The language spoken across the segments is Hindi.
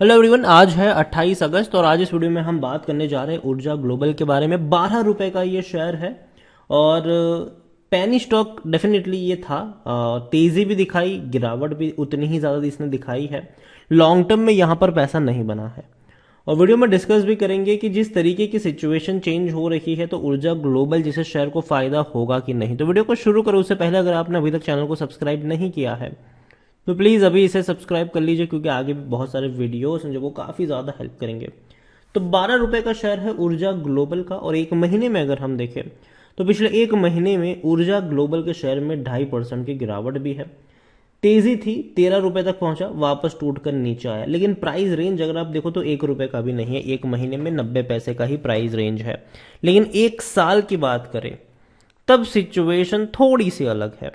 हेलो एवरीवन, आज है 28 अगस्त और आज इस वीडियो में हम बात करने जा रहे हैं ऊर्जा ग्लोबल के बारे में। 12 रुपए का ये शेयर है और पैनी स्टॉक डेफिनेटली ये था। तेजी भी दिखाई, गिरावट भी उतनी ही ज़्यादा इसने दिखाई है। लॉन्ग टर्म में यहाँ पर पैसा नहीं बना है और वीडियो में डिस्कस भी करेंगे कि जिस तरीके की सिचुएशन चेंज हो रही है तो ऊर्जा ग्लोबल जैसे शेयर को फायदा होगा कि नहीं। तो वीडियो को शुरू करो उससे पहले अगर आपने अभी तक चैनल को सब्सक्राइब नहीं किया है तो प्लीज़ अभी इसे सब्सक्राइब कर लीजिए, क्योंकि आगे भी बहुत सारे वीडियोस हैं जो वो काफ़ी ज़्यादा हेल्प करेंगे। तो 12 रुपए का शेयर है ऊर्जा ग्लोबल का और एक महीने में अगर हम देखें तो पिछले एक महीने में ऊर्जा ग्लोबल के शेयर में 2.5% की गिरावट भी है। तेजी थी, 13 रुपए तक पहुंचा, वापस टूटकर नीचे आया, लेकिन प्राइस रेंज अगर आप देखो तो 1 रुपए का भी नहीं है। एक महीने में 90 पैसे का ही प्राइस रेंज है। लेकिन एक साल की बात करें तब सिचुएशन थोड़ी सी अलग है।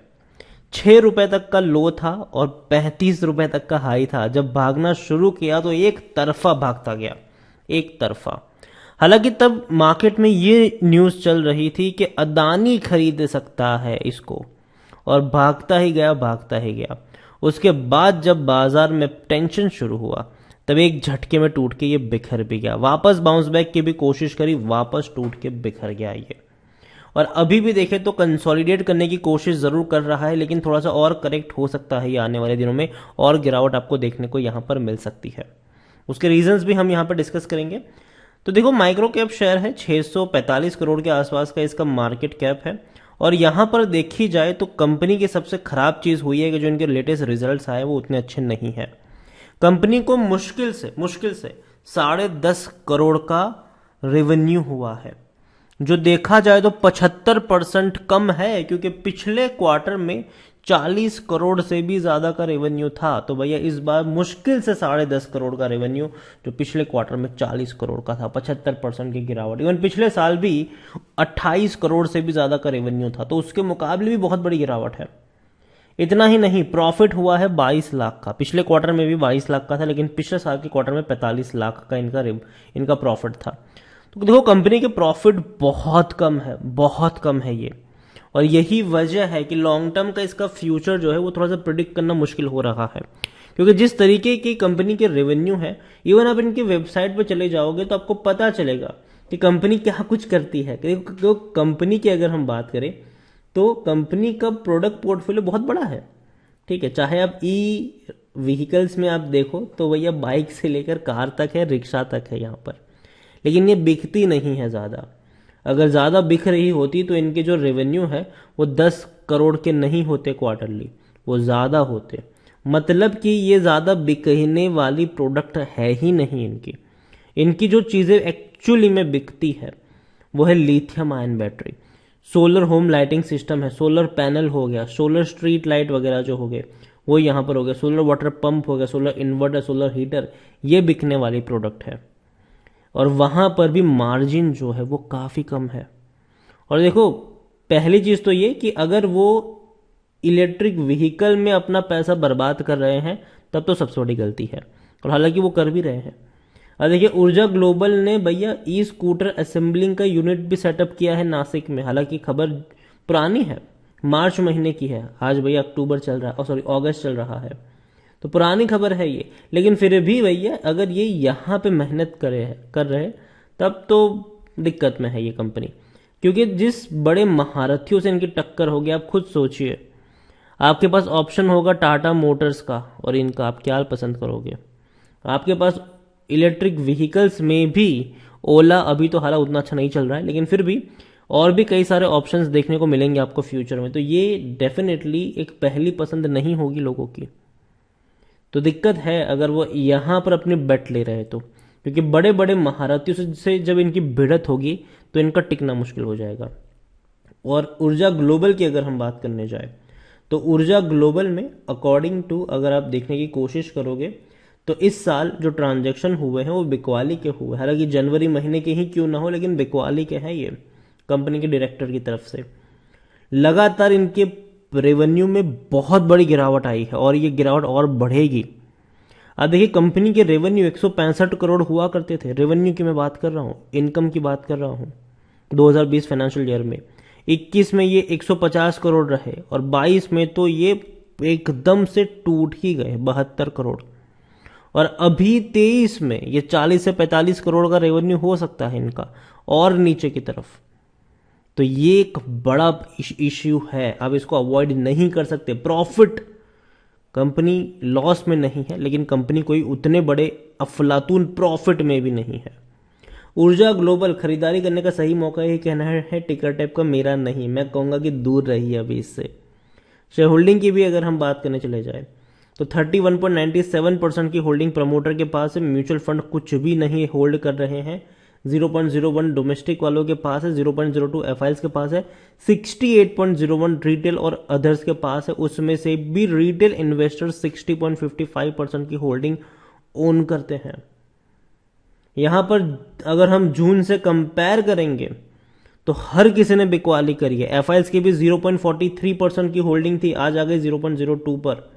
6 रुपए तक का लो था और 35 रुपए तक का हाई था। जब भागना शुरू किया तो एक तरफा भागता गया, एक तरफा। हालांकि तब मार्केट में ये न्यूज चल रही थी कि अदानी खरीद सकता है इसको, और भागता ही गया, भागता ही गया। उसके बाद जब बाजार में टेंशन शुरू हुआ तब एक झटके में टूट के ये बिखर भी गया। वापस बाउंस बैक की भी कोशिश करी, वापस टूट के बिखर गया ये। और अभी भी देखें तो कंसोलिडेट करने की कोशिश जरूर कर रहा है, लेकिन थोड़ा सा और करेक्ट हो सकता है ये आने वाले दिनों में, और गिरावट आपको देखने को यहां पर मिल सकती है। उसके रीजंस भी हम यहां पर डिस्कस करेंगे। तो देखो, माइक्रो कैप शेयर है, 645 करोड़ के आसपास का इसका मार्केट कैप है। और यहां पर देखी जाए तो कंपनी की सबसे खराब चीज हुई है कि जो इनके लेटेस्ट रिजल्ट्स आए वो उतने अच्छे नहीं है। कंपनी को मुश्किल से 10.5 करोड़ का रेवेन्यू हुआ है, जो देखा जाए तो 75% कम है, क्योंकि पिछले क्वार्टर में 40 करोड़ से भी ज्यादा का रेवेन्यू था। तो भैया इस बार मुश्किल से 10.5 करोड़ का रेवेन्यू, जो पिछले क्वार्टर में 40 करोड़ का था, 75% की गिरावट। इवन पिछले साल भी 28 करोड़ से भी ज्यादा का रेवेन्यू था, तो उसके मुकाबले भी बहुत बड़ी गिरावट है। इतना ही नहीं, प्रॉफिट हुआ है 22 लाख का। पिछले क्वार्टर में भी 22 लाख का था, लेकिन पिछले साल के क्वार्टर में 45 लाख का इनका प्रॉफिट था। तो देखो, कंपनी के प्रॉफिट बहुत कम है, बहुत कम है ये। और यही वजह है कि लॉन्ग टर्म का इसका फ्यूचर जो है वो थोड़ा सा प्रिडिक्ट करना मुश्किल हो रहा है, क्योंकि जिस तरीके की कंपनी के रेवेन्यू है, इवन आप इनकी वेबसाइट पर चले जाओगे तो आपको पता चलेगा कि कंपनी क्या कुछ करती है। तो कंपनी की अगर हम बात करें तो कंपनी का प्रोडक्ट पोर्टफोलियो बहुत बड़ा है। ठीक है, चाहे आप ई व्हीकल्स में आप देखो तो भैया बाइक से लेकर कार तक है, रिक्शा तक है यहाँ पर। लेकिन ये बिकती नहीं है ज़्यादा। अगर ज़्यादा बिक रही होती तो इनके जो रेवेन्यू है वो 10 करोड़ के नहीं होते क्वार्टरली, वो ज़्यादा होते। मतलब कि ये ज़्यादा बिकने वाली प्रोडक्ट है ही नहीं इनकी। इनकी जो चीज़ें एक्चुअली में बिकती है वो है lithium ion battery, solar home lighting system है, सोलर पैनल हो गया, सोलर स्ट्रीट लाइट वगैरह जो हो गए वो यहाँ पर हो गया, सोलर वाटर पंप हो गया, सोलर इन्वर्टर, सोलर हीटर, ये बिकने वाली प्रोडक्ट है। और वहां पर भी मार्जिन जो है वो काफी कम है। और देखो, पहली चीज तो ये कि अगर वो इलेक्ट्रिक व्हीकल में अपना पैसा बर्बाद कर रहे हैं तब तो सबसे बड़ी गलती है, और हालांकि वो कर भी रहे हैं। अब देखिए, ऊर्जा ग्लोबल ने भैया ई स्कूटर असेंबलिंग का यूनिट भी सेटअप किया है नासिक में। हालांकि खबर पुरानी है, मार्च महीने की है, आज भैया अक्टूबर चल रहा है, सॉरी अगस्त चल रहा है, तो पुरानी खबर है ये। लेकिन फिर भी भैया अगर ये यहाँ पे मेहनत कर रहे तब तो दिक्कत में है ये कंपनी, क्योंकि जिस बड़े महारथियों से इनकी टक्कर होगी, आप खुद सोचिए। आपके पास ऑप्शन होगा टाटा मोटर्स का और इनका, आप क्या पसंद करोगे? आपके पास इलेक्ट्रिक व्हीकल्स में भी ओला, अभी तो हालांकि उतना अच्छा नहीं चल रहा है, लेकिन फिर भी और भी कई सारे ऑप्शंस देखने को मिलेंगे आपको फ्यूचर में। तो ये डेफिनेटली एक पहली पसंद नहीं होगी लोगों की। तो दिक्कत है अगर वो यहां पर अपनी बेट ले रहे तो, क्योंकि बड़े बड़े महारथियों से जब इनकी भिड़त होगी तो इनका टिकना मुश्किल हो जाएगा। और ऊर्जा ग्लोबल की अगर हम बात करने जाए तो ऊर्जा ग्लोबल में अकॉर्डिंग टू अगर आप देखने की कोशिश करोगे तो इस साल जो ट्रांजैक्शन हुए हैं वो बिकवाली के हुए। हालांकि जनवरी महीने के ही क्यों ना हो, लेकिन बिकवाली के हैं ये, कंपनी के डायरेक्टर की तरफ से। लगातार इनके रेवेन्यू में बहुत बड़ी गिरावट आई है और ये गिरावट और बढ़ेगी। अब देखिए, कंपनी के रेवेन्यू 165 करोड़ हुआ करते थे। रेवेन्यू की मैं बात कर रहा हूँ, इनकम की बात कर रहा हूँ। 2020 फाइनेंशियल ईयर में 21 में ये 150 करोड़ रहे और 22 में तो ये एकदम से टूट ही गए 72 करोड़। और अभी 23 में ये 40 से 45 करोड़ का रेवेन्यू हो सकता है इनका, और नीचे की तरफ। तो ये एक बड़ा इश्यू है, आप इसको अवॉइड नहीं कर सकते। प्रॉफिट, कंपनी लॉस में नहीं है, लेकिन कंपनी कोई उतने बड़े अफलातून प्रॉफिट में भी नहीं है। ऊर्जा ग्लोबल खरीदारी करने का सही मौका ये कहना है टिकर टैप का, मेरा नहीं। मैं कहूंगा कि दूर रहिए अभी इससे। शेयर होल्डिंग की भी अगर हम बात करने चले जाए तो 31.97% की होल्डिंग प्रमोटर के पास है। म्यूचुअल फंड कुछ भी नहीं होल्ड कर रहे हैं। 0.01 डोमेस्टिक वालों के पास है, 0.02 एफआईएल्स के पास है, 68.01 रिटेल और अदर्स के पास है। उसमें से भी रिटेल इन्वेस्टर्स 60.55% की होल्डिंग ओन करते हैं। यहां पर अगर हम जून से कंपेयर करेंगे तो हर किसी ने बिकवाली करी है। एफआईएल्स की भी 0.43% की होल्डिंग थी, आज आ गई 0.02 पर।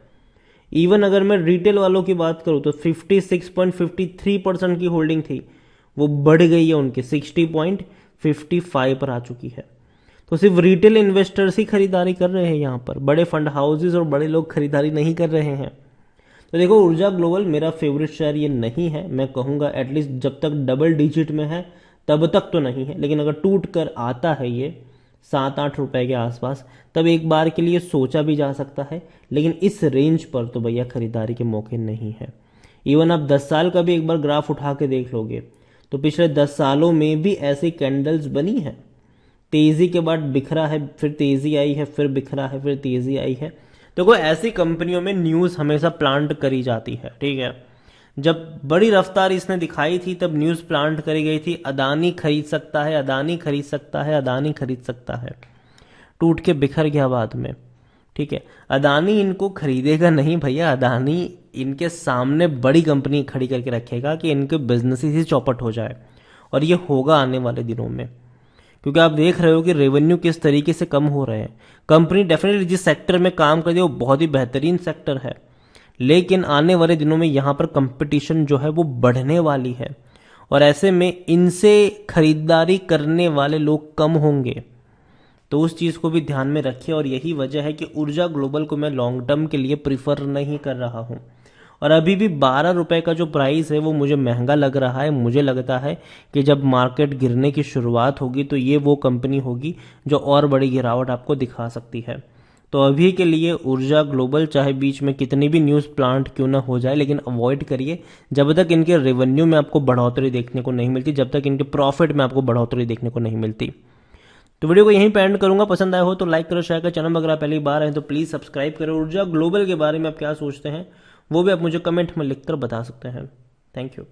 इवन अगर मैं रिटेल वालों की बात करूं तो 56.53% की होल्डिंग थी, वो बढ़ गई है उनकी 60.55 पर आ चुकी है। तो सिर्फ रिटेल इन्वेस्टर्स ही खरीदारी कर रहे हैं यहां पर, बड़े फंड हाउसेज और बड़े लोग खरीदारी नहीं कर रहे हैं। तो देखो, ऊर्जा ग्लोबल मेरा फेवरेट शेयर ये नहीं है। मैं कहूंगा एटलीस्ट जब तक डबल डिजिट में है तब तक तो नहीं है, लेकिन अगर टूट कर आता है ये 7-8 रुपए के आसपास, तब एक बार के लिए सोचा भी जा सकता है। लेकिन इस रेंज पर तो भैया खरीदारी के मौके नहीं है। इवन आप 10 साल का भी एक बार ग्राफ उठा के देख लोगे तो पिछले 10 सालों में भी ऐसी कैंडल्स बनी है। तेजी के बाद बिखरा है, फिर तेजी आई है, फिर बिखरा है, फिर तेजी आई है। तो कोई ऐसी कंपनियों में न्यूज हमेशा प्लांट करी जाती है, ठीक है। जब बड़ी रफ्तार इसने दिखाई थी तब न्यूज प्लांट करी गई थी, अदानी खरीद सकता है, अदानी खरीद सकता है, अदानी खरीद सकता है। टूट के बिखर गया बाद में, ठीक है। अदानी इनको खरीदेगा नहीं भैया, अदानी इनके सामने बड़ी कंपनी खड़ी करके रखेगा कि इनके बिजनेस ही चौपट हो जाए, और ये होगा आने वाले दिनों में। क्योंकि आप देख रहे हो कि रेवेन्यू किस तरीके से कम हो रहे हैं। कंपनी डेफिनेटली जिस सेक्टर में काम कर रही है वो बहुत ही बेहतरीन सेक्टर है, लेकिन आने वाले दिनों में यहां पर कंपटीशन जो है वो बढ़ने वाली है, और ऐसे में इनसे खरीदारी करने वाले लोग कम होंगे। तो उस चीज को भी ध्यान में रखिए, और यही वजह है कि ऊर्जा ग्लोबल को मैं लॉन्ग टर्म के लिए प्रीफर नहीं कर रहा हूं। और अभी भी 12 रुपए का जो प्राइस है वो मुझे महंगा लग रहा है। मुझे लगता है कि जब मार्केट गिरने की शुरुआत होगी तो ये वो कंपनी होगी जो और बड़ी गिरावट आपको दिखा सकती है। तो अभी के लिए ऊर्जा ग्लोबल, चाहे बीच में कितनी भी न्यूज़ प्लांट क्यों ना हो जाए, लेकिन अवॉइड करिए जब तक इनके रेवेन्यू में आपको बढ़ोतरी देखने को नहीं मिलती, जब तक इनके प्रॉफिट में आपको बढ़ोतरी देखने को नहीं मिलती। तो वीडियो को यहीं पे एंड करूंगा। पसंद आया हो तो लाइक करो, शेयर करो। चैनल में अगर आप पहली बार हैं तो प्लीज़ सब्सक्राइब करो। ऊर्जा ग्लोबल के बारे में आप क्या सोचते हैं वो भी आप मुझे कमेंट में लिखकर बता सकते हैं। Thank you.